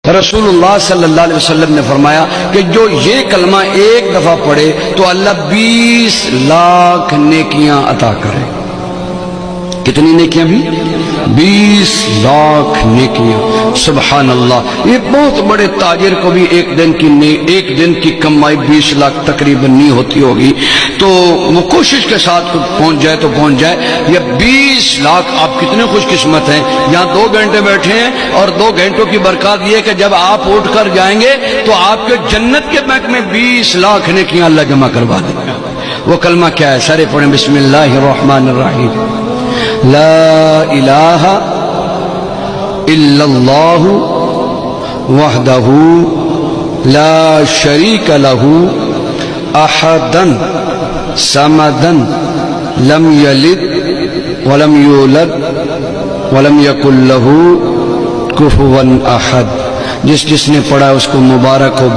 رسول اللہ صلی اللہ علیہ وسلم نے فرمایا کہ جو یہ کلمہ ایک دفعہ پڑھے تو اللہ 20 لاکھ نیکیاں عطا کرے۔ کتنی نیکیاں بھی؟ 20 لاکھ نیکیاں۔ سبحان اللہ، یہ بہت بڑے تاجر کو بھی ایک دن کی کمائی 20 لاکھ تقریباً نہیں ہوتی ہوگی، تو وہ کوشش کے ساتھ پہنچ جائے تو پہنچ جائے۔ یہ 20 لاکھ، آپ کتنے خوش قسمت ہیں، یہاں 2 گھنٹے بیٹھے ہیں اور 2 گھنٹوں کی برکات یہ کہ جب آپ اٹھ کر جائیں گے تو آپ کے جنت کے بینک میں 20 لاکھ نیکیاں اللہ جمع کروا دے گا۔ وہ کلمہ کیا ہے؟ سارے پڑھیں، بسم اللہ الرحمن الرحیم، لا الہ الا اللہ وحدہ لا شریک لہ احدا صمدا لم یلد ولم یولد ولم یکن لہ کفوا احد۔ جس نے پڑھا اس کو مبارک ہو۔